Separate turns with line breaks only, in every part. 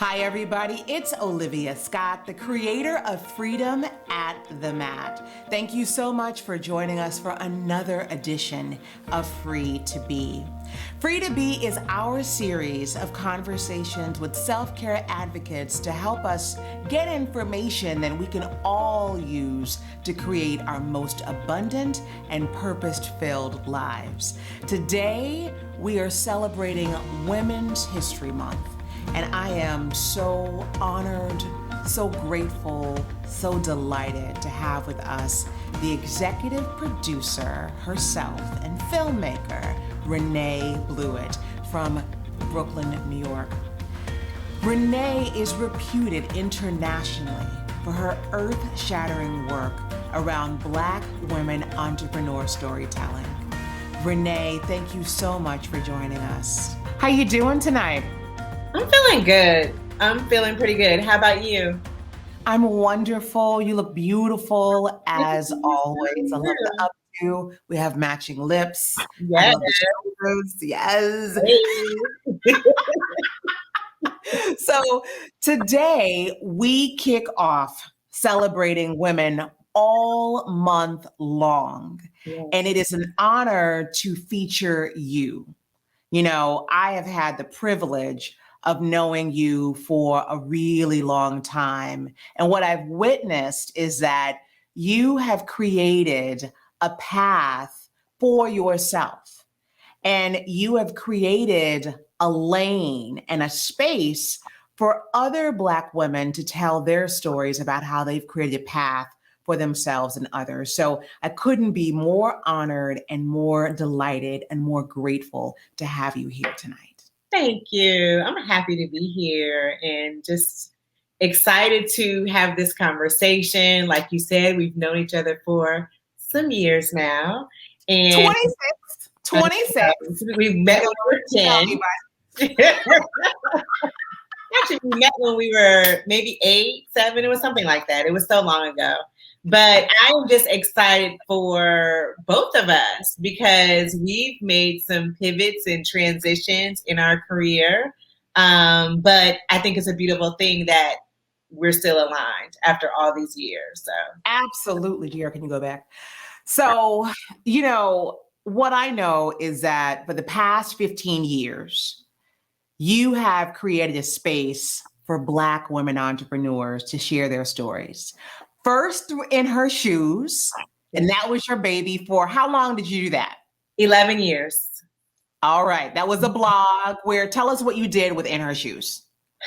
Hi, everybody. It's Olivia Scott, the creator of Freedom at the Mat. Thank you so much for joining us for another edition of Free to Be. Free to Be is our series of conversations with self-care advocates to help us get information that we can all use to create our most abundant and purpose-filled lives. Today, we are celebrating Women's History Month. And I am so honored, so grateful, so delighted to have with us the executive producer herself and filmmaker, Renae Bluitt from Brooklyn, New York. Renae is reputed internationally for her earth-shattering work around Black women entrepreneur storytelling. Renae, thank you so much for joining us. How you doing tonight?
I'm feeling good. I'm feeling pretty good. How about you?
I'm wonderful. You look beautiful as always. I love the updo. We have matching lips. I
Yes.
love the shoulders. Yes.
Hey.
So today we kick off celebrating women all month long.
Yes.
And it is an honor to feature you. You know, I have had the privilege of knowing you for a really long time. And what I've witnessed is that you have created a path for yourself. And you have created a lane and a space for other Black women to tell their stories about how they've created a path for themselves and others. So I couldn't be more honored and more delighted and more grateful to have you here tonight.
Thank you. I'm happy to be here and just excited to have this conversation. Like you said, we've known each other for some years now. And
26.
We met when we were 10. Actually, we met when we were maybe 8, 7. It was something like that. It was so long ago. But I'm just excited for both of us because we've made some pivots and transitions in our career. But I think it's a beautiful thing that we're still aligned after all these years. So
Absolutely, dear. Can you go back? So, you know, what I know is that for the past 15 years, you have created a space for Black women entrepreneurs to share their stories. First through In Her Shoes, and that was your baby for how long did you do that?
11 years.
All right. That was a blog where tell us what you did with In Her Shoes.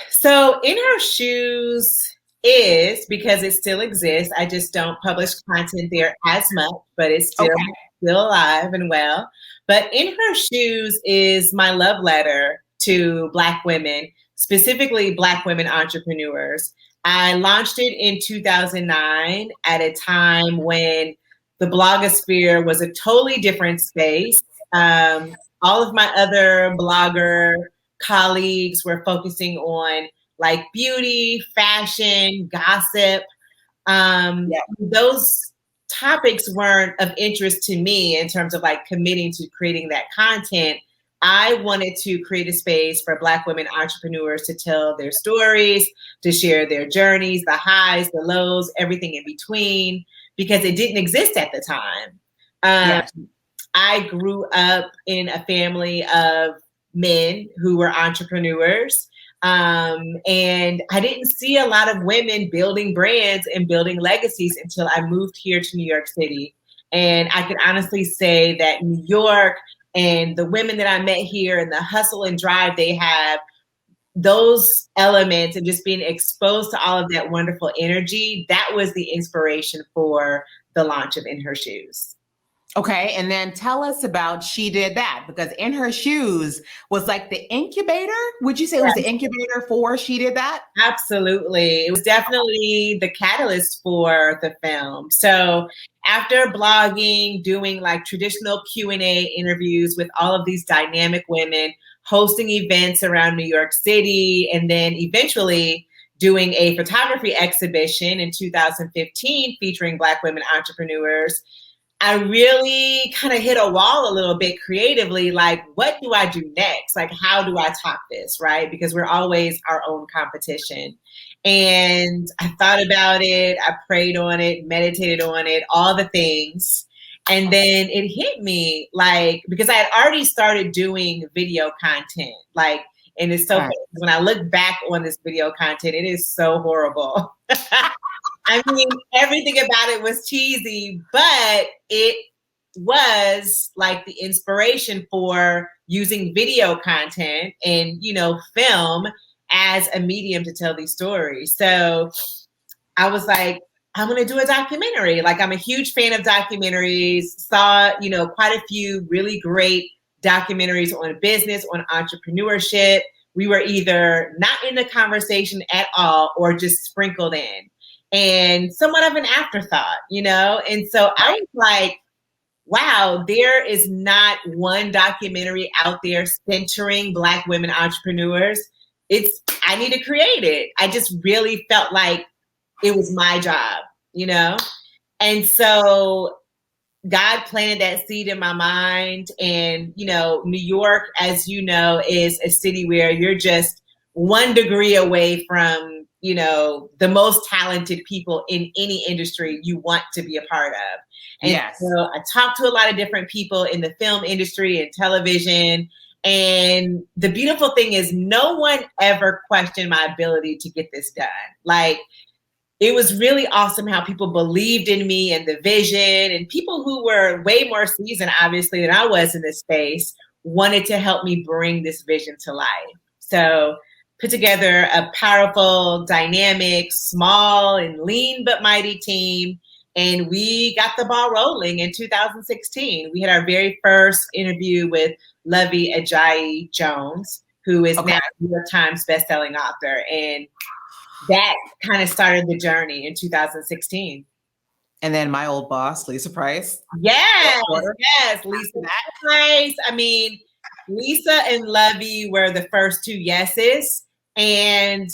So In Her Shoes is, because it still exists, I just don't publish content there as much, but it's still alive and well. But In Her Shoes is my love letter to Black women, specifically Black women entrepreneurs. I launched it in 2009 at a time when the blogosphere was a totally different space. All of my other blogger colleagues were focusing on like beauty, fashion, gossip. Those topics weren't of interest to me in terms of like committing to creating that content. I wanted to create a space for Black women entrepreneurs to tell their stories, to share their journeys, the highs, the lows, everything in between, because it didn't exist at the time.
Yes.
I grew up in a family of men who were entrepreneurs. And I didn't see a lot of women building brands and building legacies until I moved here to New York City. And I can honestly say that New York and the women that I met here and the hustle and drive they have, those elements and just being exposed to all of that wonderful energy, that was the inspiration for the launch of In Her Shoes.
Okay, and then tell us about She Did That, because In Her Shoes was like the incubator. Would you say it was the incubator for She Did That?
Absolutely. It was definitely the catalyst for the film. So after blogging, doing like traditional Q&A interviews with all of these dynamic women, hosting events around New York City, and then eventually doing a photography exhibition in 2015 featuring Black women entrepreneurs, I really kind of hit a wall a little bit creatively. Like, what do I do next? Like, how do I top this? Right? Because we're always our own competition. And I thought about it, I prayed on it, meditated on it, all the things. And then it hit me, like, because I had already started doing video content. Like, and it's so funny, when I look back on this video content, it is so horrible. I mean, everything about it was cheesy, but it was like the inspiration for using video content and, you know, film as a medium to tell these stories. So I was like, I'm going to do a documentary. Like, I'm a huge fan of documentaries, saw, you know, quite a few really great documentaries on business, on entrepreneurship. We were either not in the conversation at all or just sprinkled in and somewhat of an afterthought, you know? And so I was like, wow, there is not one documentary out there centering Black women entrepreneurs. I need to create it. I just really felt like it was my job, you know? And so God planted that seed in my mind. And, you know, New York, as you know, is a city where you're just 1 degree away from, you know, the most talented people in any industry you want to be a part of. And
yes.
So I talked to a lot of different people in the film industry and television. And the beautiful thing is no one ever questioned my ability to get this done. Like, it was really awesome how people believed in me and the vision, and people who were way more seasoned, obviously, than I was in this space wanted to help me bring this vision to life. So put together a powerful, dynamic, small and lean but mighty team. And we got the ball rolling in 2016. We had our very first interview with Lovey Ajayi Jones, who is now a New York Times bestselling author. And that kind of started the journey in 2016.
And then my old boss, Lisa Price.
Yes, Lisa Price. I mean, Lisa and Lovey were the first 2 yeses. And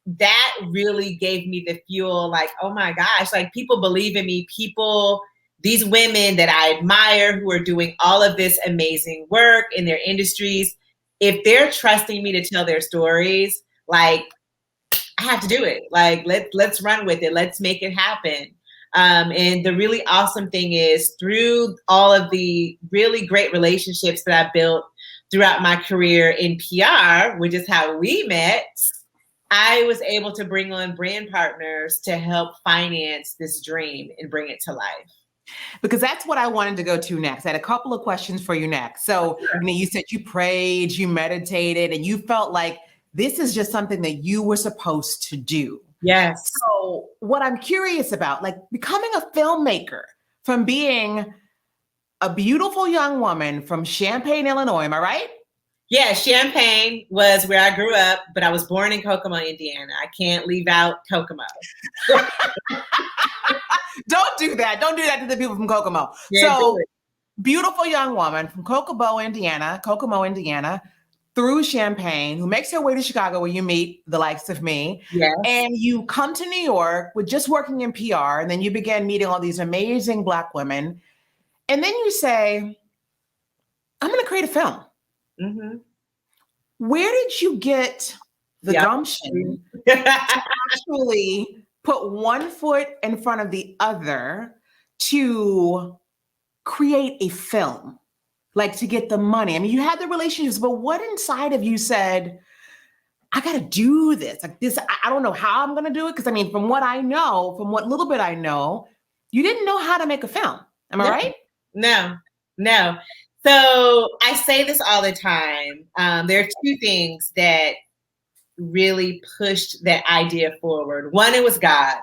that really gave me the fuel, like, oh my gosh, like, people believe in me. People, these women that I admire who are doing all of this amazing work in their industries, if they're trusting me to tell their stories, like, I have to do it. Like, let's run with it. Let's make it happen. And the really awesome thing is, through all of the really great relationships that I built throughout my career in PR, which is how we met, I was able to bring on brand partners to help finance this dream and bring it to life.
Because that's what I wanted to go to next. I had a couple of questions for you next. So, you know, you said you prayed, you meditated, and you felt like this is just something that you were supposed to do.
Yes.
So what I'm curious about, like, becoming a filmmaker from being a beautiful young woman from Champaign, Illinois, am I right?
Yeah, Champaign was where I grew up, but I was born in Kokomo, Indiana. I can't leave out Kokomo.
Don't do that. Don't do that to the people from Kokomo.
Yeah,
so beautiful young woman from Kokomo, Indiana, through Champaign, who makes her way to Chicago, where you meet the likes of me.
Yes.
And you come to New York with just working in PR, and then you began meeting all these amazing Black women. And then you say, I'm going to create a film.
Mm-hmm.
Where did you get the gumption to actually put one foot in front of the other to create a film? Like, to get the money. I mean, you had the relationships, but what inside of you said, I got to do this? Like this, I don't know how I'm going to do it. Because I mean, from what I know, from what little bit I know, you didn't know how to make a film. Am I right?
No. So I say this all the time. There are 2 things that really pushed that idea forward. One, it was God.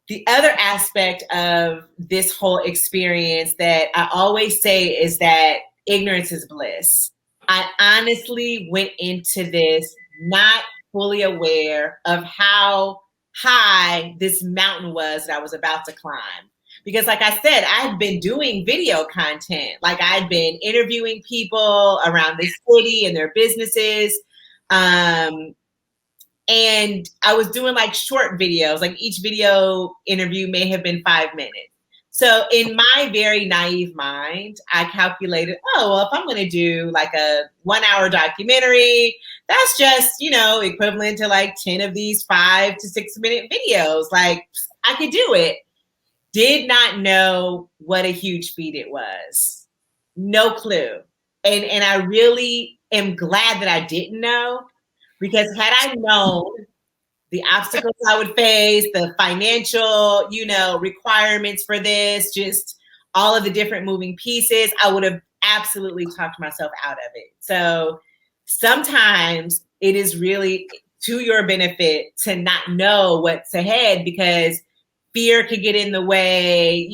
The other aspect of this whole experience that I always say is that ignorance is bliss. I honestly went into this not fully aware of how high this mountain was that I was about to climb. Because like I said, I've been doing video content. Like, I've been interviewing people around the city and their businesses. And I was doing like short videos, like each video interview may have been 5 minutes. So in my very naive mind, I calculated, oh, well, if I'm going to do like a 1 hour documentary, that's just, equivalent to like 10 of these 5 to 6 minute videos. Like I could do it. Did not know what a huge feat it was. No clue. And I really am glad that I didn't know, because had I known the obstacles I would face, the financial, requirements for this, just all of the different moving pieces, I would have absolutely talked myself out of it. So sometimes it is really to your benefit to not know what's ahead, because fear could get in the way,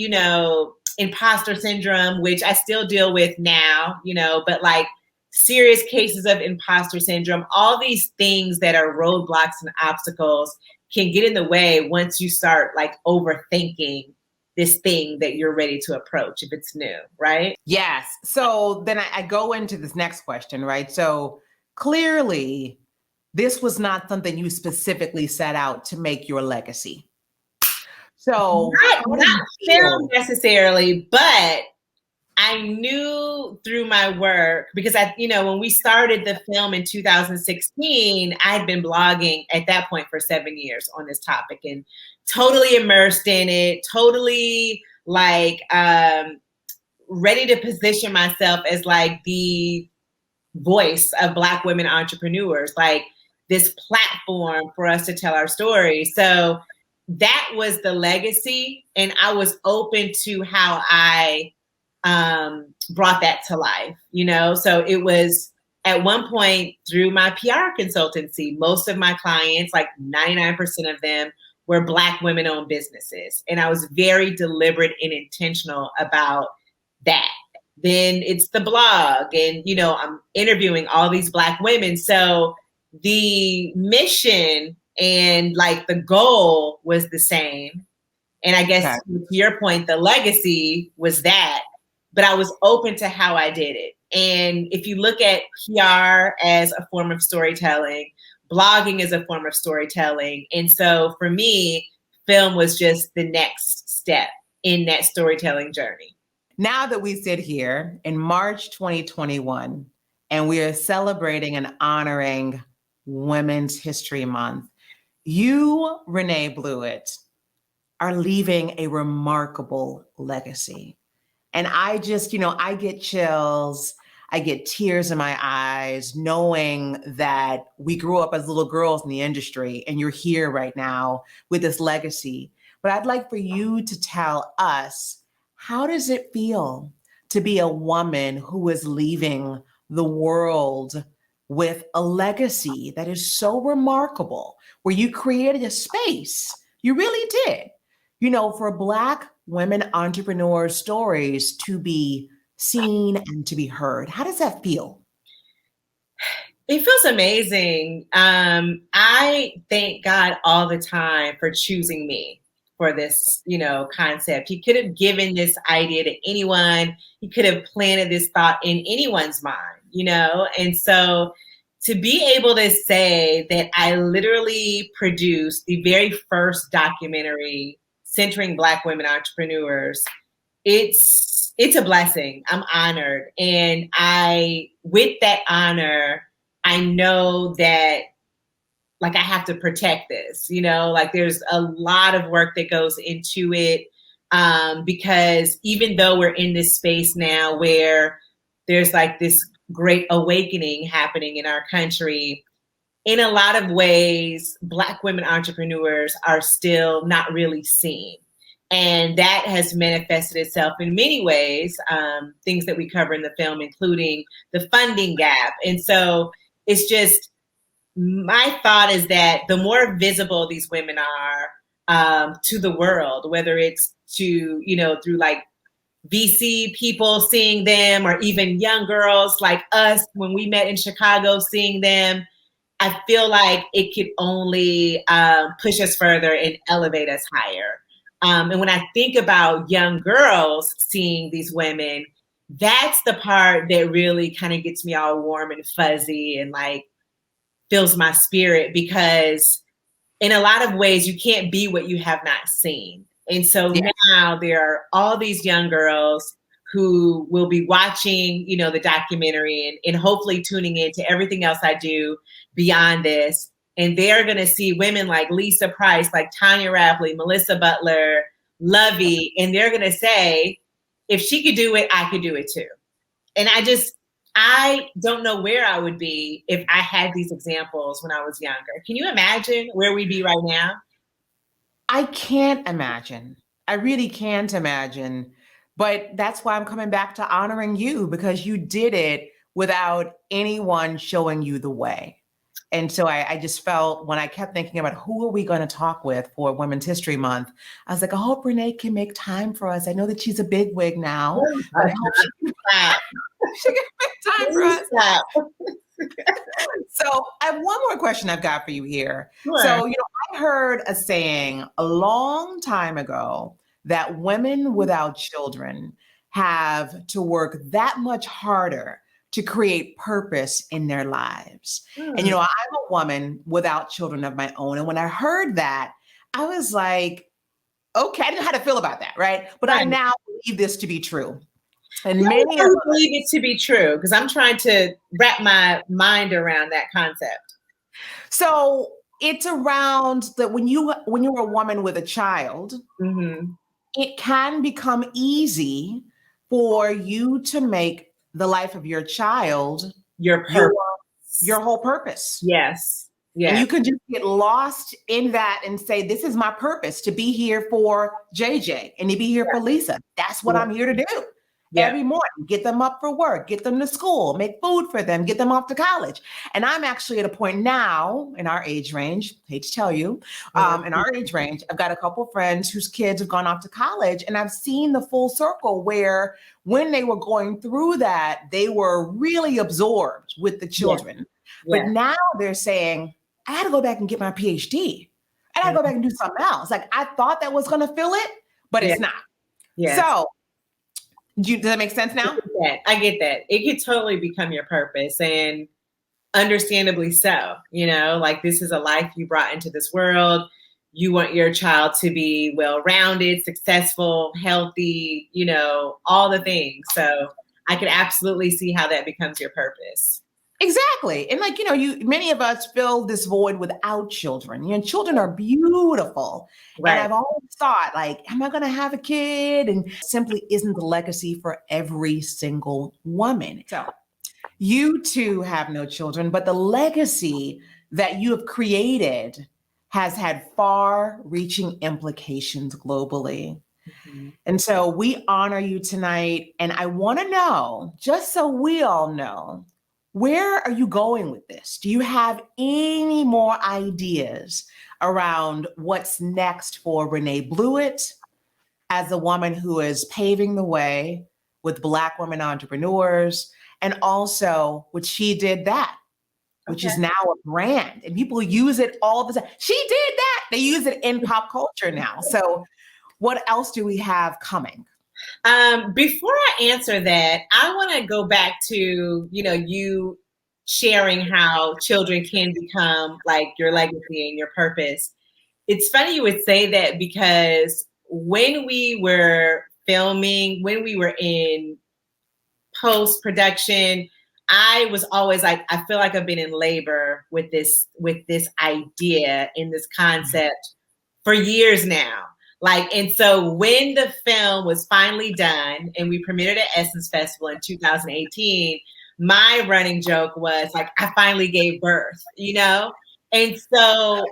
imposter syndrome, which I still deal with now, but like serious cases of imposter syndrome, all these things that are roadblocks and obstacles can get in the way once you start like overthinking this thing that you're ready to approach if it's new, right?
Yes. So then I go into this next question, right? So clearly, this was not something you specifically set out to make your legacy. So
not film necessarily, but I knew through my work, because when we started the film in 2016, I had been blogging at that point for 7 years on this topic and totally immersed in it, totally like ready to position myself as like the voice of Black women entrepreneurs, like this platform for us to tell our story. So that was the legacy. And I was open to how I brought that to life, So it was at one point through my PR consultancy, most of my clients, like 99% of them, were Black women-owned businesses. And I was very deliberate and intentional about that. Then it's the blog, and, I'm interviewing all these Black women. So the mission and like the goal was the same. And I guess to your point, the legacy was that, but I was open to how I did it. And if you look at PR as a form of storytelling, blogging is a form of storytelling. And so for me, film was just the next step in that storytelling journey.
Now that we sit here in March 2021, and we are celebrating and honoring Women's History Month, you, Renae Bluitt, are leaving a remarkable legacy. And I just, I get chills, I get tears in my eyes, knowing that we grew up as little girls in the industry and you're here right now with this legacy. But I'd like for you to tell us, how does it feel to be a woman who is leaving the world with a legacy that is so remarkable, where you created a space, you really did, for Black women entrepreneurs' stories to be seen and to be heard? How does that feel?
It feels amazing. I thank God all the time for choosing me for this, concept. He could have given this idea to anyone. He could have planted this thought in anyone's mind, And so to be able to say that I literally produced the very first documentary centering Black women entrepreneurs, it's a blessing. I'm honored. And with that honor, I know that like I have to protect this, like there's a lot of work that goes into it, because even though we're in this space now where there's like this great awakening happening in our country, in a lot of ways, Black women entrepreneurs are still not really seen. And that has manifested itself in many ways, things that we cover in the film, including the funding gap. And so it's just, my thought is that the more visible these women are to the world, whether it's to, through like VC people seeing them, or even young girls like us when we met in Chicago seeing them, I feel like it could only push us further and elevate us higher. And when I think about young girls seeing these women, that's the part that really kind of gets me all warm and fuzzy and like fills my spirit, because in a lot of ways you can't be what you have not seen. And so
Yeah.
now there are all these young girls who will be watching, the documentary and hopefully tuning into everything else I do beyond this. And they're going to see women like Lisa Price, like Tanya Rapley, Melissa Butler, Lovey, and they're going to say, if she could do it, I could do it too. And I don't know where I would be if I had these examples when I was younger. Can you imagine where we'd be right now?
I can't imagine. I really can't imagine. But that's why I'm coming back to honoring you, because you did it without anyone showing you the way. And so I just felt, when I kept thinking about who are we going to talk with for Women's History Month, I was like, I hope Renae can make time for us. I know that she's a bigwig now, but I hope she can make time for us. So I have one more question I've got for you here.
Sure.
So, I heard a saying a long time ago that women without children have to work that much harder to create purpose in their lives. And, I'm a woman without children of my own. And when I heard that, I was like, okay, I didn't know how to feel about that, right? But I now believe this to be true. And many of us
believe it to be true, because I'm trying to wrap my mind around that concept.
So it's around that when you're a woman with a child, it can become easy for you to make the life of your child
your
whole purpose.
Yes. Yeah.
And you can just get lost in that and say, this is my purpose, to be here for JJ and to be here for Lisa. That's what I'm here to do. Every morning, get them up for work, get them to school, make food for them, get them off to college. And I'm actually at a point now in our age range, hate to tell you, in our age range, I've got a couple of friends whose kids have gone off to college, and I've seen the full circle where when they were going through that, they were really absorbed with the children. But now they're saying, I had to go back and get my PhD. I had to go back and do something else. Like, I thought that was going to fill it, but it's not. So does that make sense now?
I get that. It could totally become your purpose, and understandably so. Like, this is a life you brought into this world. You want your child to be well-rounded, successful, healthy, all the things. So I could absolutely see how that becomes your purpose.
Exactly. And many of us fill this void without children. Children are beautiful. Right. And I've always thought, like, am I going to have a kid? And simply isn't the legacy for every single woman. So you too have no children, but the legacy that you have created has had far-reaching implications globally. And so we honor you tonight. And I want to know, just so we all know, where are you going with this? Do you have any more ideas around what's next for Renae Bluitt as a woman who is paving the way with Black women entrepreneurs, and also what She Did That, which is now a brand, and people use it all the time. She did that. They use it in pop culture now. So what else do we have coming?
Before I answer that, I want to go back to, you sharing how children can become like your legacy and your purpose. It's funny you would say that, because when we were filming, when we were in post-production, I was always like, I feel like I've been in labor with this idea and this concept for years now. And so when the film was finally done and we premiered at Essence Festival in 2018, my running joke was like, I finally gave birth, And so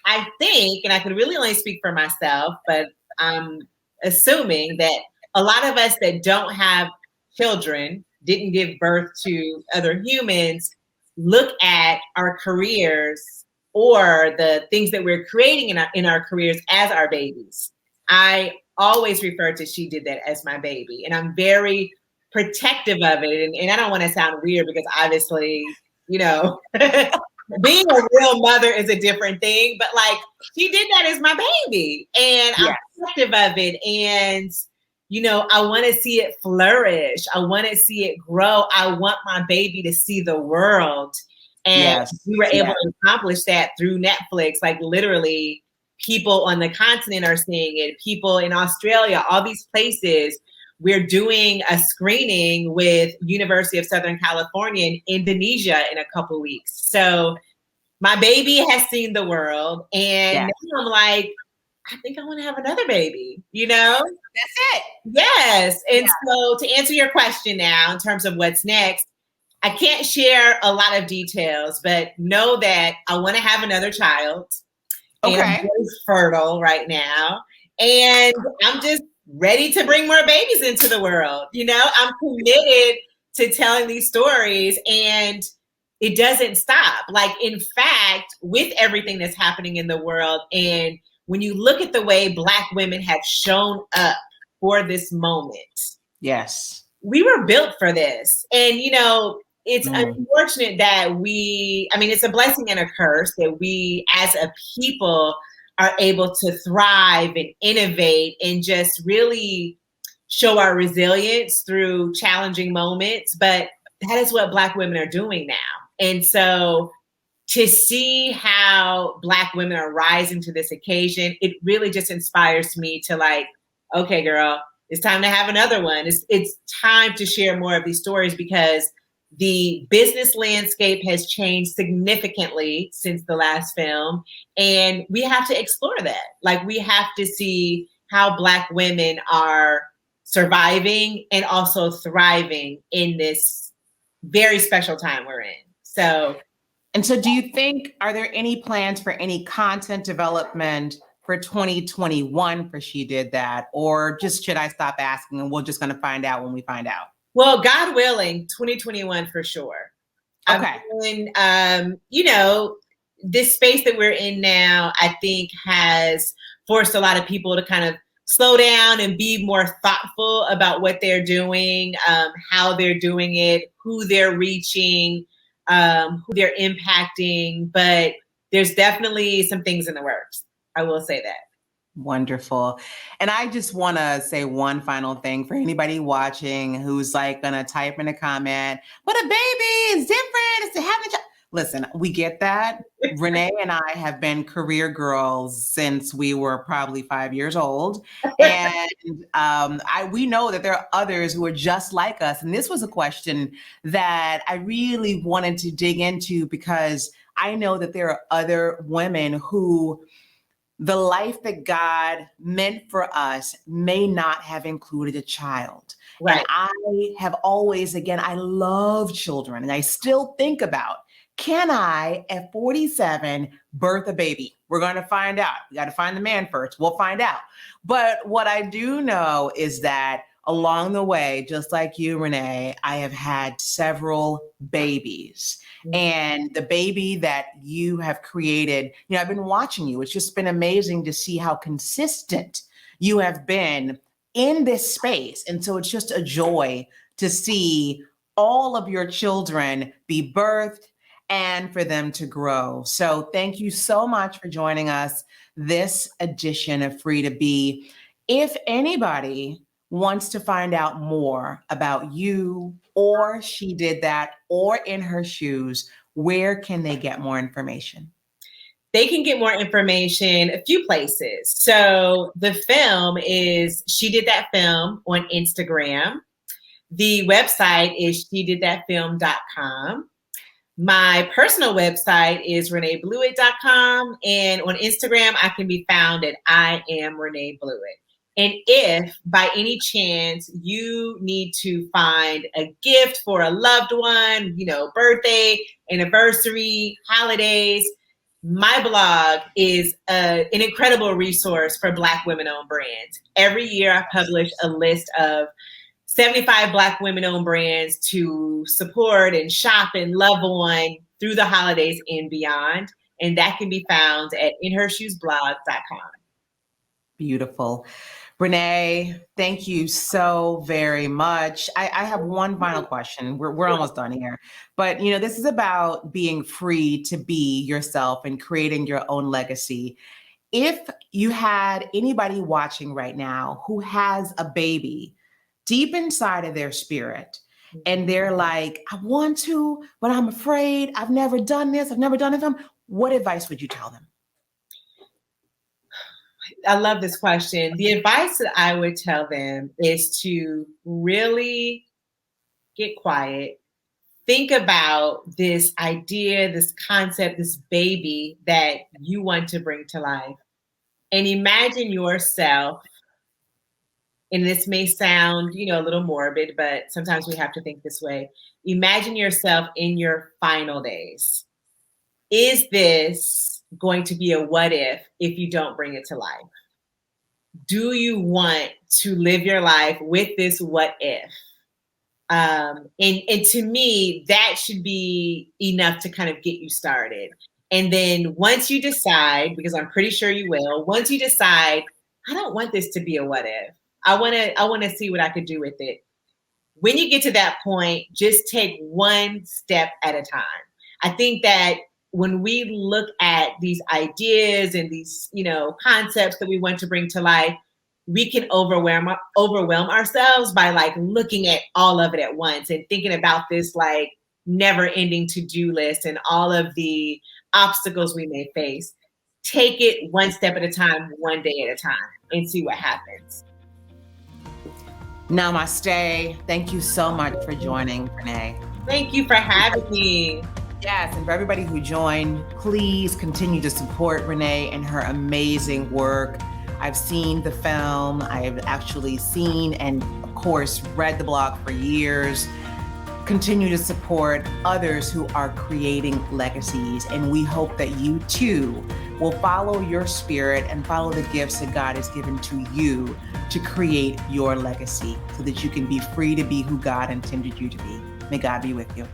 I think, and I can really only speak for myself, but I'm assuming that a lot of us that don't have children, didn't give birth to other humans, look at our careers or the things that we're creating in our careers as our babies. I always refer to She Did That as my baby, and I'm very protective of it. And I don't want to sound weird, because obviously, being a real mother is a different thing, but like, She Did That as my baby, and I'm protective of it. And, I want to see it flourish. I want to see it grow. I want my baby to see the world. And we were able to accomplish that through Netflix. Like, literally, people on the continent are seeing it, people in Australia, all these places. We're doing a screening with University of Southern California in Indonesia in a couple weeks. So my baby has seen the world, and now I'm like, I think I want to have another baby,
That's it.
Yes. And so to answer your question now, in terms of what's next, I can't share a lot of details, but know that I want to have another child. And I'm very fertile right now. And I'm just ready to bring more babies into the world. I'm committed to telling these stories, and it doesn't stop. Like, in fact, with everything that's happening in the world, and when you look at the way Black women have shown up for this moment.
Yes.
We were built for this. And, it's unfortunate that it's a blessing and a curse that we as a people are able to thrive and innovate and just really show our resilience through challenging moments. But that is what Black women are doing now. And so to see how Black women are rising to this occasion, it really just inspires me to like, okay, girl, it's time to have another one. It's time to share more of these stories, because the business landscape has changed significantly since the last film. And we have to explore that. Like, we have to see how Black women are surviving and also thriving in this very special time we're in. So
do you think, are there any plans for any content development for 2021 for She Did That? Or just should I stop asking and we're just going to find out when we find out?
Well, God willing, 2021 for sure.
Okay.
This space that we're in now, I think, has forced a lot of people to kind of slow down and be more thoughtful about what they're doing, how they're doing it, who they're reaching, who they're impacting. But there's definitely some things in the works. I will say that.
Wonderful. And I just want to say one final thing for anybody watching who's like going to type in a comment, but a baby is different. It's having a child. Listen, we get that. Renae and I have been career girls since we were probably 5 years old. And we know that there are others who are just like us. And this was a question that I really wanted to dig into, because I know that there are other women who the life that God meant for us may not have included a child. Right. And I have always, again, I love children, and I still think about, can I, at 47, birth a baby? We're going to find out. We got to find the man first. We'll find out. But what I do know is that along the way, just like you, Renae, I have had several babies. And the baby that you have created, I've been watching you. It's just been amazing to see how consistent you have been in this space. And so it's just a joy to see all of your children be birthed and for them to grow. So thank you so much for joining us this edition of Free to Be. If anybody wants to find out more about you or She Did That or In Her Shoes, where can they get more information?
They can get more information a few places. So the film is She Did That Film on Instagram. The website is shedidthatfilm.com. My personal website is renaebluitt.com. And on Instagram, I can be found at I am Renae Bluitt. And if by any chance you need to find a gift for a loved one, birthday, anniversary, holidays, my blog is an incredible resource for Black women-owned brands. Every year I publish a list of 75 Black women-owned brands to support and shop and love on through the holidays and beyond. And that can be found at inhershoesblog.com.
Beautiful. Renae, thank you so very much. I have one final question. We're almost done here. But, this is about being free to be yourself and creating your own legacy. If you had anybody watching right now who has a baby deep inside of their spirit, and they're like, I want to, but I'm afraid. I've never done this. I've never done it. What advice would you tell them?
I love this question. The advice that I would tell them is to really get quiet. Think about this idea, this concept, this baby that you want to bring to life. And imagine yourself, and this may sound, a little morbid, but sometimes we have to think this way. Imagine yourself in your final days. Is this going to be a what if you don't bring it to life? Do you want to live your life with this what if? And to me, that should be enough to kind of get you started. And then once you decide, because I'm pretty sure you will, once you decide, I don't want this to be a what if. I want to see what I could do with it. When you get to that point, just take one step at a time. I think that when we look at these ideas and these, concepts that we want to bring to life, we can overwhelm ourselves by like looking at all of it at once and thinking about this like never ending to-do list and all of the obstacles we may face. Take it one step at a time, one day at a time, and see what happens.
Namaste. Thank you so much for joining, Renae.
Thank you for having me.
Yes, and for everybody who joined, please continue to support Renae and her amazing work. I've seen the film. I've actually seen and, of course, read the blog for years. Continue to support others who are creating legacies. And we hope that you, too, will follow your spirit and follow the gifts that God has given to you to create your legacy so that you can be free to be who God intended you to be. May God be with you.